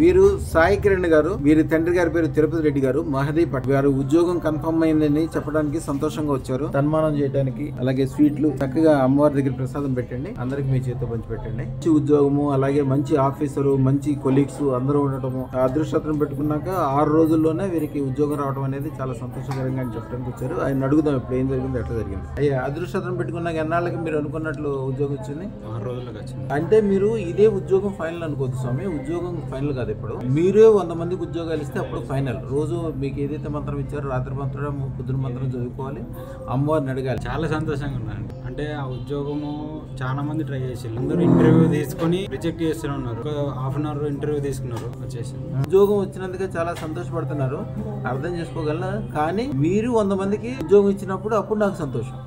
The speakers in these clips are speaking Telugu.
వీరు సాయి కిరణ్ గారు, వీరి తండ్రి గారి పేరు తిరుపతి రెడ్డి గారు. మహదీ పట్ గారు ఉద్యోగం కన్ఫర్మ్ అయిందని చెప్పడానికి సంతోషంగా వచ్చారు. సన్మానం చేయడానికి, అలాగే స్వీట్లు చక్కగా అమ్మవారి దగ్గర ప్రసాదం పెట్టండి, అందరికి మీ చేతితో పంచి పెట్టండి. మంచి ఉద్యోగము, అలాగే మంచి ఆఫీసరు, మంచి కొలీగ్స్ అందరూ ఉండటము, అదృష్టం పెట్టుకున్నాక 6 రోజుల్లోనే వీరికి ఉద్యోగం రావడం అనేది చాలా సంతోషకరంగా అని చెప్పడానికి వచ్చారు. ఆయన అడుగుదాం ఇప్పుడు ఏం జరిగింది, ఎట్లా జరిగింది. అయ్యా, అదృష్టం పెట్టుకున్నాక ఎన్నాళ్ళకి మీరు అనుకున్నట్లు ఉద్యోగం వచ్చింది? 6 రోజులకు వచ్చింది. అంటే మీరు ఇదే ఉద్యోగం ఫైనల్ అనుకోవద్దు స్వామి. ఉద్యోగం ఫైనల్ కాదు. ఇప్పుడు మీరే 100 మందికి ఉద్యోగాలు ఇస్తే అప్పుడు ఫైనల్. రోజు మీకు ఏదైతే మంత్రం ఇచ్చారో రాత్రి మంత్రం, పొద్దున మంత్రం చదువుకోవాలి, అమ్మవారిని అడగాలి. చాలా సంతోషంగా ఉన్నాను. అంటే ఆ ఉద్యోగము చాలా మంది ట్రై చేసి అందరూ ఇంటర్వ్యూ తీసుకొని రిజెక్ట్ చేస్తూనే ఉన్నారు. హాఫ్ అన్ అవర్ ఇంటర్వ్యూ తీసుకున్నారు, వచ్చేసి ఉద్యోగం వచ్చినందుకే చాలా సంతోషపడుతున్నారు, అర్థం చేసుకోగలనా. కానీ మీరు 100 మందికి ఉద్యోగం ఇచ్చినప్పుడు అప్పుడు నాకు సంతోషం.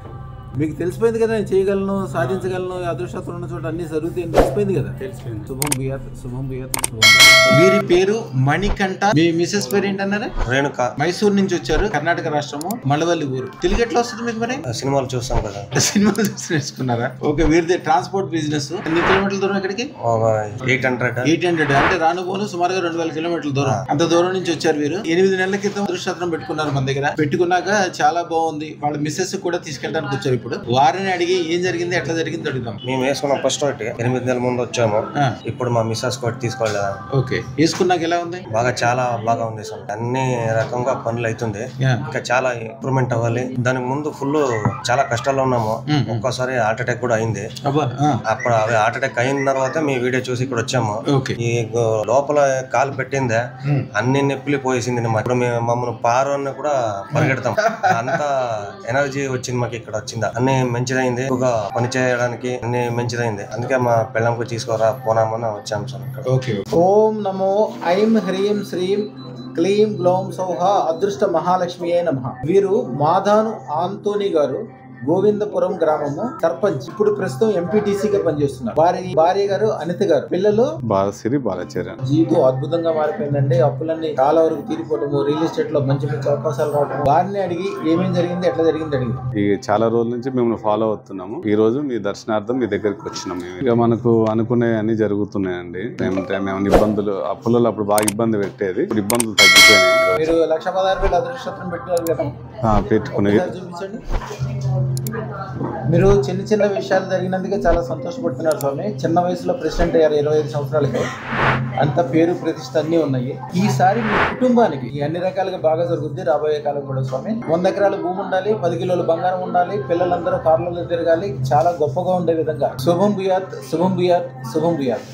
మీకు తెలిసిపోయింది కదా, నేను చేయగలను, సాధించగలను, అదృష్టం ఉన్న చోట అన్ని జరుగుతాయని తెలిసిపోయింది కదా. తెలిసిపోయింది. శుభం భూయాత్, శుభం భూయాత్, శుభం. వీరి పేరు మణికంఠ. మీ మిసెస్ పేరు ఏంటన్నారా? రేణుక. మైసూరు నుంచి వచ్చారు, కర్ణాటక రాష్ట్రము, మళవల్లి ఊరు. తెలుగు ఎట్లా వస్తుంది మీకు? మరి సినిమాలు చూస్తాం కదా. సినిమాలు చూసి నేర్చుకున్నారా? ఓకే. వీరిది ట్రాన్స్పోర్ట్ బిజినెస్. ఎన్ని కిలోమీటర్ల దూరం ఇక్కడికి? 800 అంటే రానుపోను సుమారుగా 2000 కిలోమీటర్ల దూరం. అంత దూరం నుంచి వచ్చారు వీరు. 8 నెలల క్రితం అదృష్టం పెట్టుకున్నారు మన దగ్గర. పెట్టుకున్నాక చాలా బాగుంది. వాళ్ళ మిస్సెస్ కూడా తీసుకెళ్ళడానికి వచ్చారు. ఇప్పుడు వారిని అడిగి ఏం జరిగింది, ఎట్లా జరిగింది అడుగుదాం. మేము వేసుకున్నాం ఫస్ట్ 8 నెలల ముందు వచ్చాము. ఇప్పుడు మా మిస్సెస్ కూడా తీసుకోలేదు. ఓకే. వేసుకున్నాక ఎలా ఉంది? బాగా చాలా బాగా ఉంది సార్. అన్ని రకంగా పనులు అవుతుంది. ఇంకా చాలా ఇంప్రూవ్మెంట్ అవ్వాలి. దానికి ముందు ఫుల్ చాలా కష్టాల్లో ఉన్నాము. ఒక్కసారి హార్ట్ అటాక్ కూడా అయింది. అప్పుడు అవి హార్ట్ అటాక్ అయిన తర్వాత మీ వీడియో చూసి ఇక్కడ వచ్చాము. ఈ లోపల కాలు పెట్టిందే అన్ని నొప్పులు పోయేసింది. ఇప్పుడు మేము మమ్మల్ని పారు అని కూడా పరిగెడతాం. అంత ఎనర్జీ వచ్చింది మాకు ఇక్కడ వచ్చిందా. అన్ని మంచిదైంది. ఎక్కువగా పని చేయడానికి అన్ని మంచిదైంది. అందుకే మా పిల్లంకు తీసుకోరా పోనామని వచ్చాము సార్. ఓకే. ఓం నమో ఐం హ్రీం శ్రీం క్లీం గ్లౌం సౌహ అదృష్ట మహాలక్ష్మియే నమః. వీరు మాధాను ఆంటోనీ గారు, గోవిందపురం గ్రామము సర్పంచ్. ఇప్పుడు ప్రస్తుతం ఎంపీటీసీగా పనిచేస్తున్నారు. వారి భార్య గారు అనిత గారు. పిల్లలు బాలశ్రీ, బాలచరణ్. జీవితం అద్భుతంగా మారిపోయిందండి. అప్పులన్నీ చాలా వరకు తీరిపోవటము, రియల్ ఎస్టేట్ లో మంచి మంచి అవకాశాలు రావడం. వారిని అడిగి ఏమేమి జరిగింది, ఎట్లా జరిగింది అడిగి. ఈ చాలా రోజుల నుంచి మేము ఫాలో అవుతున్నాము. ఈ రోజు మీ దర్శనార్థం మీ దగ్గరికి వచ్చినాం. ఇక మనకు అనుకునే అన్ని జరుగుతున్నాయండి. మేము ఇబ్బందులు, అప్పులలో అప్పుడు బాగా ఇబ్బంది పెట్టేది, ఇప్పుడు ఇబ్బందులు తగ్గిపోయినాయి. మీరు 1,16,000 అదృష్టం పెట్టారు కదా, పెట్టుకుని చూపించండి. మీరు చిన్న చిన్న విషయాలు జరిగినందుకే చాలా సంతోషపడుతున్నారు స్వామి. చిన్న వయసులో ప్రెసిడెంట్ అయ్యారు 25 సంవత్సరాలకి. అంత పేరు ప్రతిష్ట అన్ని ఉన్నాయి. ఈసారి మీ కుటుంబానికి ఈ అన్ని రకాలుగా బాగా జరుగుద్ది రాబోయే కాలం కూడా స్వామి. 100 ఎకరాల భూమి ఉండాలి, 10 కిలోల బంగారం ఉండాలి, పిల్లలందరూ కార్లలో తిరగాలి, చాలా గొప్పగా ఉండే విధంగా. శుభం భూయాత్, శుభం భూయాత్, శుభం భూయాత్.